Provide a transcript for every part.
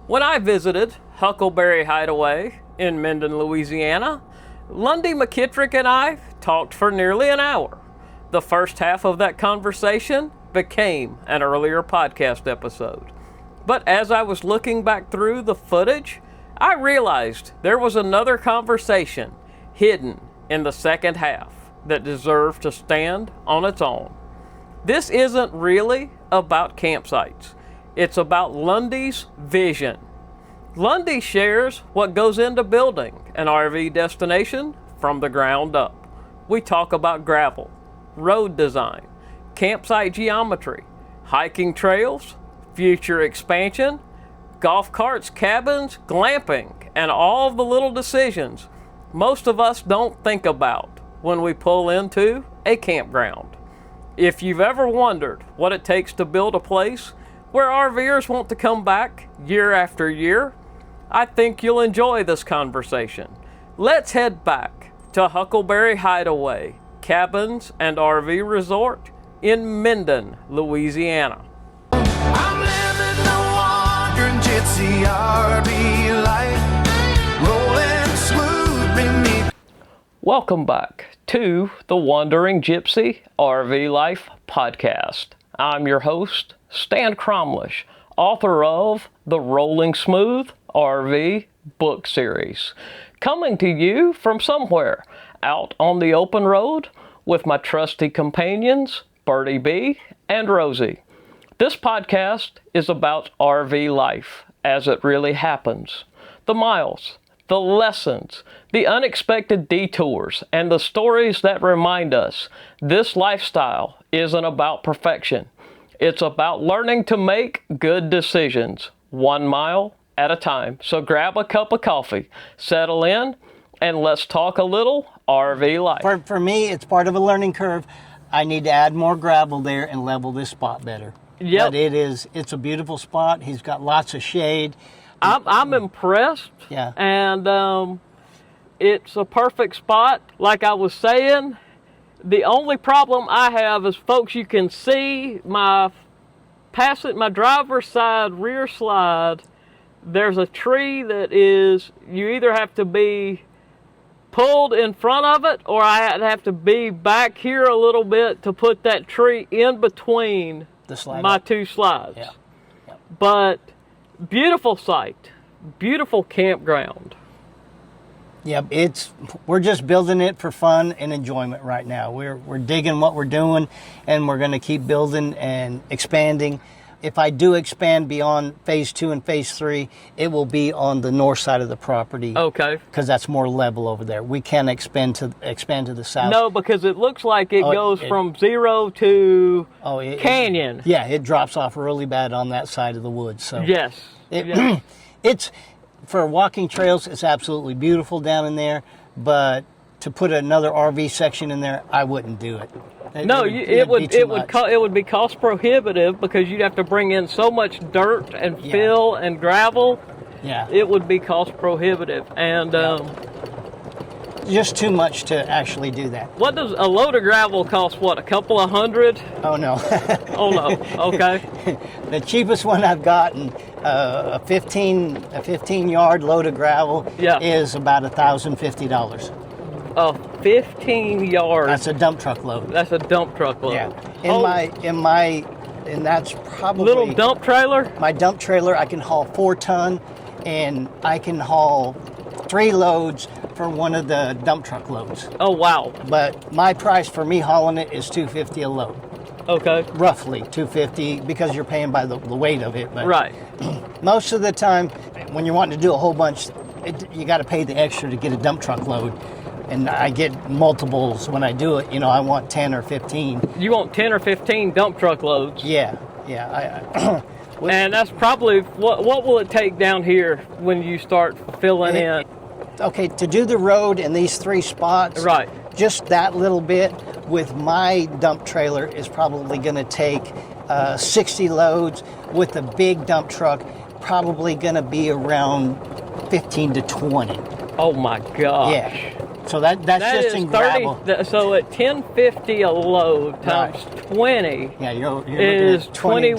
When I visited Huckleberry Hideaway in Minden, Louisiana, Lundy McKittrick and I talked for nearly an hour. The first half of that conversation became an earlier podcast episode. But as I was looking back through the footage, I realized there was another conversation hidden in the second half that deserved to stand on its own. This isn't really about campsites. It's about Lundy's vision. Lundy shares what goes into building an RV destination from the ground up. We talk about gravel, road design, campsite geometry, hiking trails, future expansion, golf carts, cabins, glamping, and all the little decisions most of us don't think about when we pull into a campground. If you've ever wondered what it takes to build a place where RVers want to come back year after year, I think you'll enjoy this conversation. Let's head back to Huckleberry Hideaway Cabins and RV Resort in Minden, Louisiana. I'm living the wandering gypsy RV life, rolling smooth beneath. Welcome back to the Wandering Gypsy RV Life podcast. I'm your host, Stan Cromlish, author of the Rolling Smooth RV book series, coming to you from somewhere out on the open road with my trusty companions, Birdie B and Rosie. This podcast is about RV life as it really happens. The miles, the lessons, the unexpected detours, and the stories that remind us this lifestyle isn't about perfection. It's about learning to make good decisions, 1 mile at a time. So grab a cup of coffee, settle in, and let's talk a little RV life. For me, it's part of a learning curve. I need to add more gravel there and level this spot better. Yep. But it's a beautiful spot. He's got lots of shade. I'm impressed. Yeah. And it's a perfect spot. Like I was saying, the only problem I have is, folks, you can see my driver's side rear slide. There's a tree that is, you either have to be pulled in front of it, or I have to be back here a little bit to put that tree in between my two slides. Yeah. Yep. But beautiful site, beautiful campground. Yeah, we're just building it for fun and enjoyment right now. We're digging what we're doing, and we're going to keep building and expanding. If I do expand beyond phase 2 and phase 3, it will be on the north side of the property. Okay. Because that's more level over there. We can't expand to the south. No, because it looks like it goes from zero to canyon. It drops off really bad on that side of the woods. So yes. It's for walking trails. It's absolutely beautiful down in there. But to put another RV section in there, I wouldn't do it. It would be cost prohibitive because you'd have to bring in so much dirt and fill and gravel. Yeah, it would be cost prohibitive, and just too much to actually do that. What does a load of gravel cost? What, a couple of $100? Oh no. Oh no. Okay. The cheapest one I've gotten, a 15-yard load of gravel, is about $1,050. A 15 yards. That's a dump truck load. That's a dump truck load. Yeah. And that's probably little dump trailer. My dump trailer, I can haul 4 ton, and I can haul 3 loads for one of the dump truck loads. Oh wow! But my price for me hauling it is $250 a load. Okay. Roughly $250 because you're paying by the weight of it. But right. Most of the time, when you're wanting to do a whole bunch, you got to pay the extra to get a dump truck load. And I get multiples when I do it. I want 10 or 15. You want 10 or 15 dump truck loads? Yeah. And that's probably, what will it take down here when you start filling in? Okay, to do the road in these 3 spots, right? Just that little bit with my dump trailer is probably going to take 60 loads. With the big dump truck, probably going to be around 15 to 20. Oh my gosh. Yeah. So that's just in gravel. So at $10.50 a load times 20 you're is 20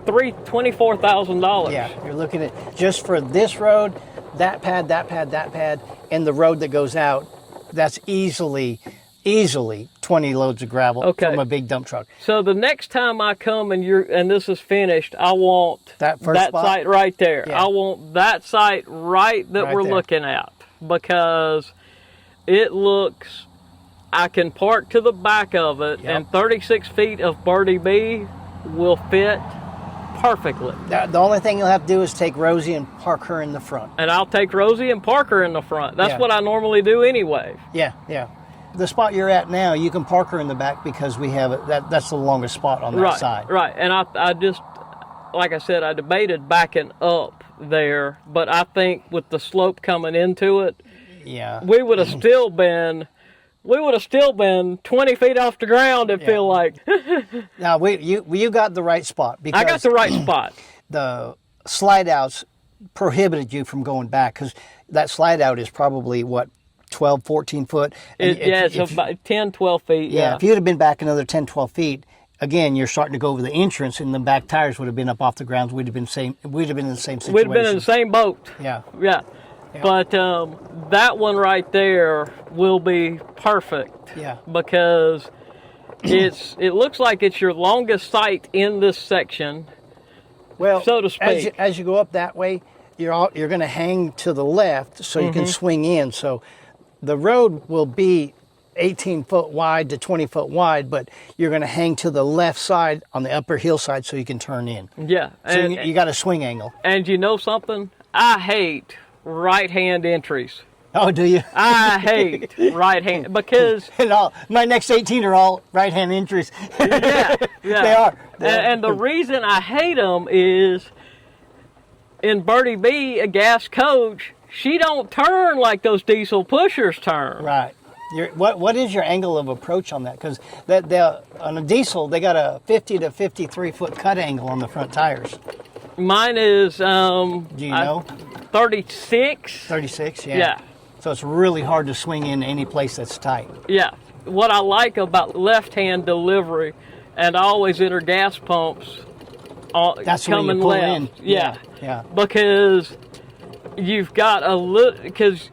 $24,000. Yeah, you're looking at just for this road, that pad, that pad, that pad, and the road that goes out. That's easily 20 loads of gravel from a big dump truck. So the next time I come and this is finished, I want that site right there. Yeah. I want that site right we're looking at, because it looks, I can park to the back of it, and 36 feet of Birdie B will fit perfectly. The only thing you'll have to do is take Rosie and park her in the front. And I'll take Rosie and park her in the front. That's what I normally do anyway. Yeah. The spot you're at now, you can park her in the back because we have it. That's the longest spot on that side. Right. And I just, like I said, I debated backing up there, but I think with the slope coming into it, we would have still been 20 feet off the ground, it feel like. Now, you got the right spot. Because I got the right spot. The slide outs prohibited you from going back, because that slide out is probably, 12, 14 foot? It's about 10, 12 feet. Yeah, if you'd have been back another 10, 12 feet, again, you're starting to go over the entrance, and the back tires would have been up off the ground. We'd have been in the same situation. We'd have been in the same boat. Yeah. But that one right there will be perfect. Yeah. Because it looks like it's your longest site in this section. Well, so to speak. As you go up that way, you're going to hang to the left, so you can swing in. So the road will be 18 foot wide to 20 foot wide, but you're going to hang to the left side on the upper hillside so you can turn in. Yeah. So you got a swing angle. And you know something? I hate right-hand entries. Oh, do you? I hate right-hand, because... my next 18 are all right-hand entries. Yeah. They are. And the reason I hate them is, in Birdie B, a gas coach, she don't turn like those diesel pushers turn. Right. What is your angle of approach on that? Because on a diesel, they got a 50 to 53 foot cut angle on the front tires. Mine is, do you know? 36. 36, yeah. Yeah. So it's really hard to swing in any place that's tight. Yeah. What I like about left-hand delivery, and I always enter gas pumps that's coming when you pull left. in. Yeah. Because you've got a little, because,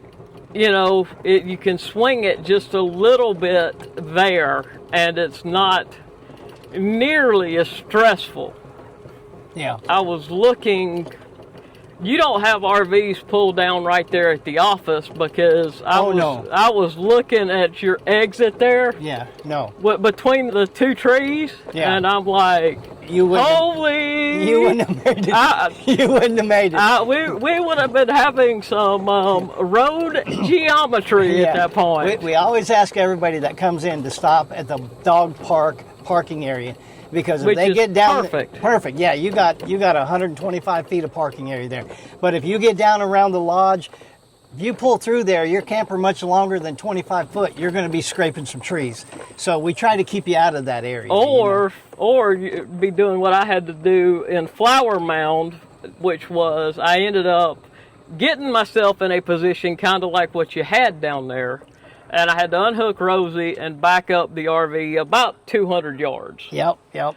you can swing it just a little bit there, and it's not nearly as stressful. Yeah. I was looking... You don't have RVs pulled down right there at the office, because I was looking at your exit there. Yeah, no. Between the two trees, and I'm like, you wouldn't have made it. You wouldn't have made it. We would have been having some road geometry at that point. We always ask everybody that comes in to stop at the dog parking area. Because if they get down, perfect. Yeah, you got 125 feet of parking area there. But if you get down around the lodge, if you pull through there, your camper much longer than 25 foot, you're going to be scraping some trees. So we try to keep you out of that area. Or you'd be doing what I had to do in Flower Mound, which was I ended up getting myself in a position kind of like what you had down there. And I had to unhook Rosie and back up the RV about 200 yards. Yep. It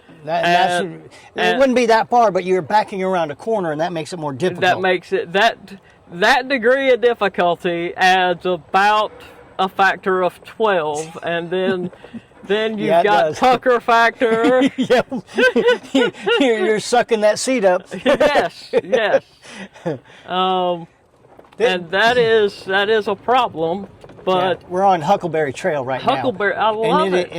wouldn't be that far, but you're backing around a corner, and that makes it more difficult. That makes it, that degree of difficulty adds about a factor of 12, and then you've got pucker factor. You're sucking that seat up. Yes. And that is a problem. But we're on Huckleberry Trail right now. I love it.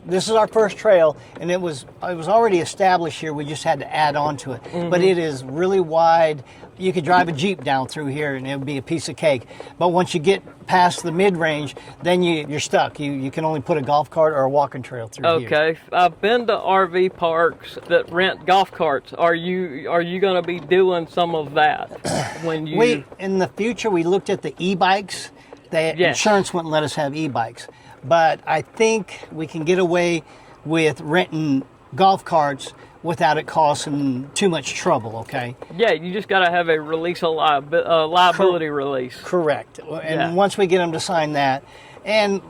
This is our first trail, and it was already established here. We just had to add on to it. But it is really wide. You could drive a Jeep down through here, and it would be a piece of cake. But once you get past the mid-range, then you're stuck. You can only put a golf cart or a walking trail through here. Okay, I've been to RV parks that rent golf carts. Are you going to be doing some of that when you? In the future, we looked at the e-bikes. Insurance wouldn't let us have e-bikes, but I think we can get away with renting golf carts without it causing too much trouble, okay? Yeah, you just got to have a release of liability release. Correct. And once we get them to sign that, and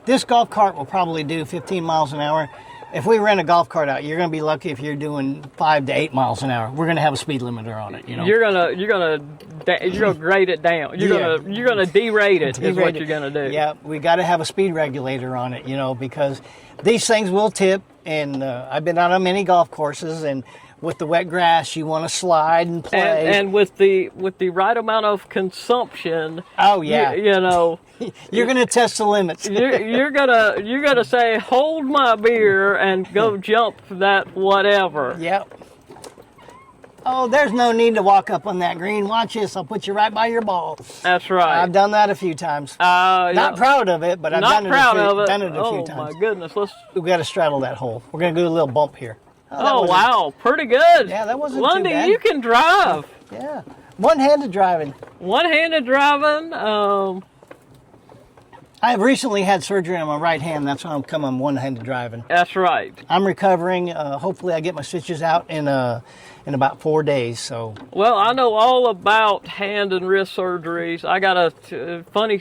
this golf cart will probably do 15 miles an hour. If we rent a golf cart out, you're going to be lucky if you're doing 5 to 8 miles an hour. We're going to have a speed limiter on it. You know, you're gonna grade it down. You're gonna derate it. Is what you're gonna do. Yeah, we got to have a speed regulator on it. You know, because these things will tip. And I've been out on many golf courses, and with the wet grass, you want to slide and play. And with the right amount of consumption. Oh yeah, you know. You're going to test the limits. you're gonna say, hold my beer and go jump that whatever. Yep. Oh, there's no need to walk up on that green. Watch this. I'll put you right by your ball. That's right. I've done that a few times. Not proud of it, but I've done it a few times. Oh my goodness. We've got to straddle that hole. We're going to do a little bump here. Oh wow, pretty good. Yeah, that wasn't Lundy, too bad. you can drive. Yeah. One-handed driving. One-handed driving. I have recently had surgery on my right hand. That's why I'm coming one-handed driving. That's right. I'm recovering. Hopefully I get my stitches out in about 4 days. So. Well, I know all about hand and wrist surgeries. I got a funny,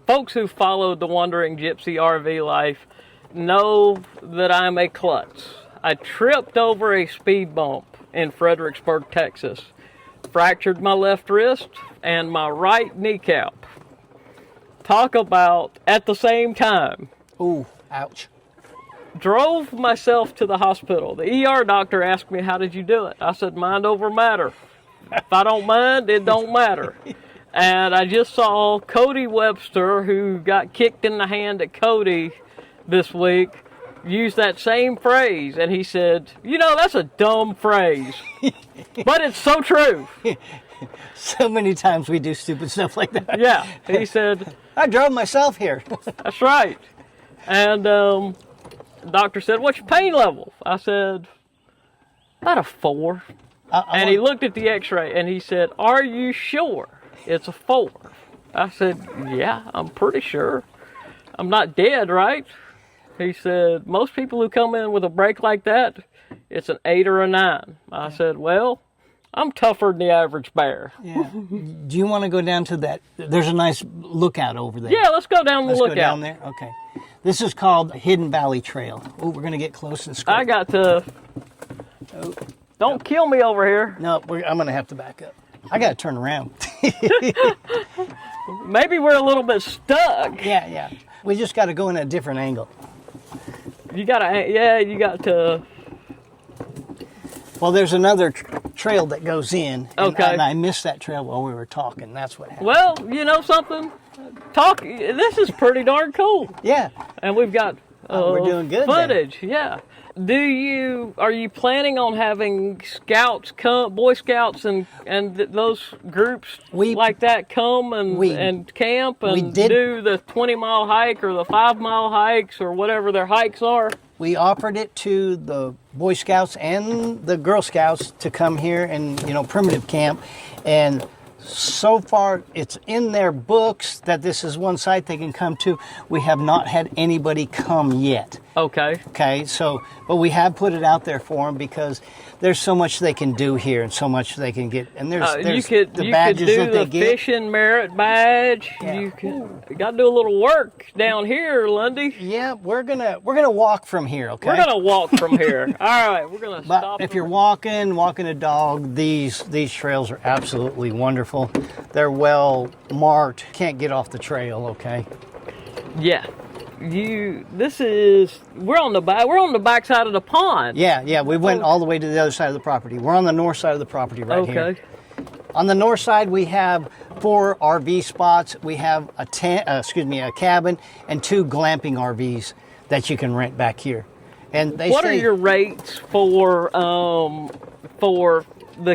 folks who followed the Wandering Gypsy RV life know that I'm a klutz. I tripped over a speed bump in Fredericksburg, Texas. Fractured my left wrist and my right kneecap. Talk about at the same time. Ooh, ouch. Drove myself to the hospital. The ER doctor asked me, how did you do it? I said, mind over matter. If I don't mind, it don't matter. And I just saw Cody Webster, who got kicked in the hand at Cody this week, use that same phrase. And he said, that's a dumb phrase. But it's so true. So many times we do stupid stuff like that. Yeah, he said, I drove myself here. That's right. And the doctor said, what's your pain level? I said, about a 4. And he looked at the x-ray and he said, are you sure it's a 4? I said, yeah, I'm pretty sure. I'm not dead, right? He said, most people who come in with a break like that, it's an 8 or a 9. I said, well, I'm tougher than the average bear. Yeah. Do you want to go down to that? There's a nice lookout over there. Yeah, let's go down the lookout. Let's go down there? Okay. This is called Hidden Valley Trail. Oh, we're going to get close and squirt. I got to... Oh. Don't kill me over here. No, I'm going to have to back up. I got to turn around. Maybe we're a little bit stuck. Yeah. We just got to go in a different angle. You got to... Well, there's another trail that goes in, okay. and I missed that trail while we were talking. That's what happened. Well, you know something? This is pretty darn cool. Yeah. And we've got we're doing good footage. Then. Yeah. Are you planning on having scouts come, Boy Scouts and those groups like that come and camp and do the 20-mile hike or the 5-mile hikes or whatever their hikes are? We offered it to the Boy Scouts and the Girl Scouts to come here and, primitive camp. And so far, it's in their books that this is one site they can come to. We have not had anybody come yet. Okay. Okay, but we have put it out there for them because there's so much they can do here and so much they can get. And there's the badges that they get. You could do the fishing merit badge. Yeah. You got to do a little work down here, Lundy. Yeah, we're gonna walk from here. Okay. We're gonna walk from here. All right, we're gonna stop. But if you're walking a dog, these trails are absolutely wonderful. They're well marked. Can't get off the trail. Okay. Yeah. We're on the back side of the pond. Yeah, we went all the way to the other side of the property. We're on the north side of the property right here. Okay. On the north side, we have 4 RV spots. We have a cabin and 2 glamping RVs that you can rent back here. And what are your rates for the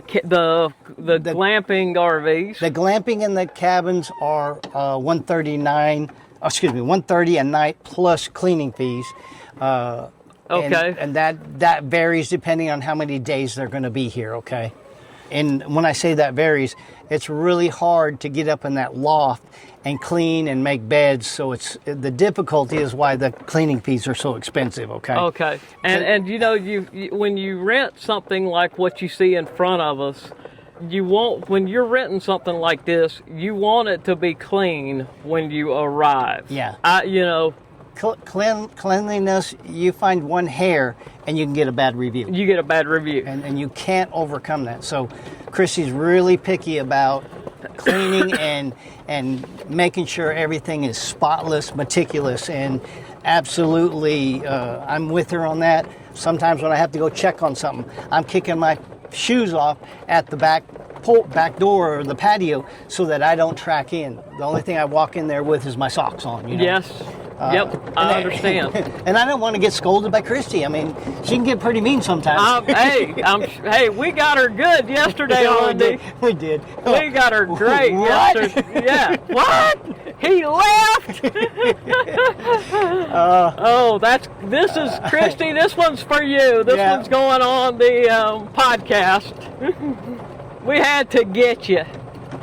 glamping RVs? The glamping and the cabins are $130 a night plus cleaning fees. Okay. And that varies depending on how many days they're going to be here, okay? And when I say that varies, it's really hard to get up in that loft and clean and make beds, so the difficulty is why the cleaning fees are so expensive, okay? Okay. And you when you rent something like what you see in front of us, when you're renting something like this, you want it to be clean when you arrive. Yeah. cleanliness, you find one hair and you can get a bad review. You get a bad review. And you can't overcome that. So Chrissy's really picky about cleaning and making sure everything is spotless, meticulous, and absolutely, I'm with her on that. Sometimes when I have to go check on something, I'm kicking my shoes off at the back door or the patio so that I don't track in. The only thing I walk in there with is my socks on. You know? Yes. Yep, I understand. And I don't want to get scolded by Christy. I mean, she can get pretty mean sometimes. Hey, we got her good yesterday, Lundy. We did. We got her great yesterday. Yeah. What? He left? This is Christy. This one's for you. This one's going on the podcast. We had to get you.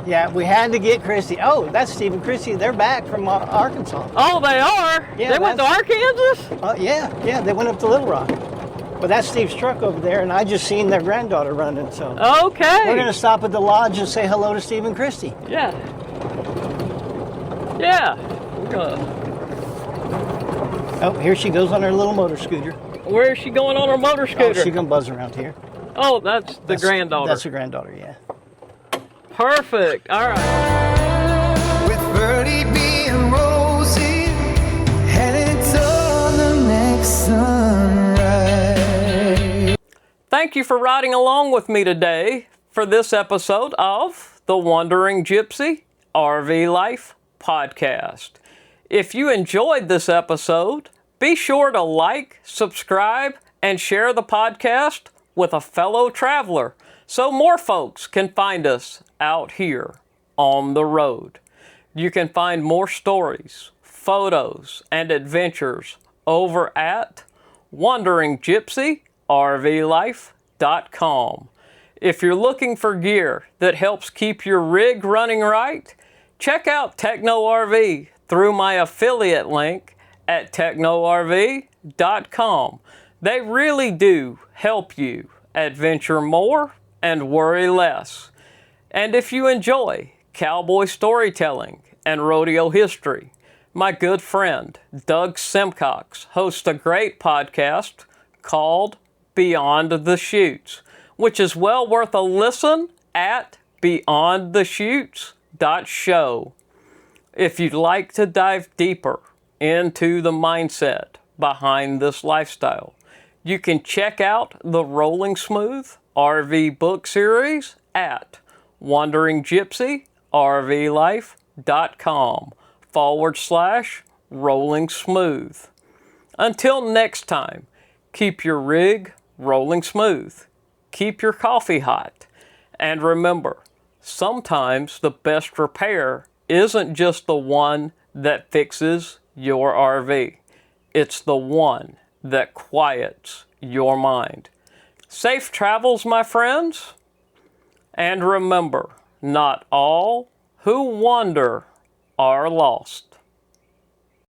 Yeah, we had to get Christy. Oh, that's Steve and Christy. They're back from Arkansas. Oh, they are? Yeah, they went to Arkansas? Yeah, they went up to Little Rock. But that's Steve's truck over there, and I just seen their granddaughter running, so. Okay. We're going to stop at the lodge and say hello to Steve and Christy. Yeah. Yeah. Oh, here she goes on her little motor scooter. Where is she going on her motor scooter? Oh, she's going to buzz around here. Oh, that's the granddaughter. That's her granddaughter, yeah. Perfect. All right. With Birdie B and Rosie headed to the next sunrise. Thank you for riding along with me today for this episode of the Wandering Gypsy RV Life Podcast. If you enjoyed this episode, be sure to like, subscribe, and share the podcast with a fellow traveler so more folks can find us out here on the road. You can find more stories, photos, and adventures over at wanderinggypsyrvlife.com. If you're looking for gear that helps keep your rig running right, check out Techno RV through my affiliate link at technorv.com. They really do help you adventure more and worry less. And if you enjoy cowboy storytelling and rodeo history, my good friend Doug Simcox hosts a great podcast called Beyond the Chutes, which is well worth a listen at beyondthechutes.show. If you'd like to dive deeper into the mindset behind this lifestyle, you can check out the Rolling Smooth RV book series at wanderinggypsyrvlife.com/rolling smooth. Until next time, keep your rig rolling smooth, keep your coffee hot, and remember, sometimes the best repair isn't just the one that fixes your RV. It's the one that quiets your mind. Safe travels, my friends. And remember, not all who wander are lost.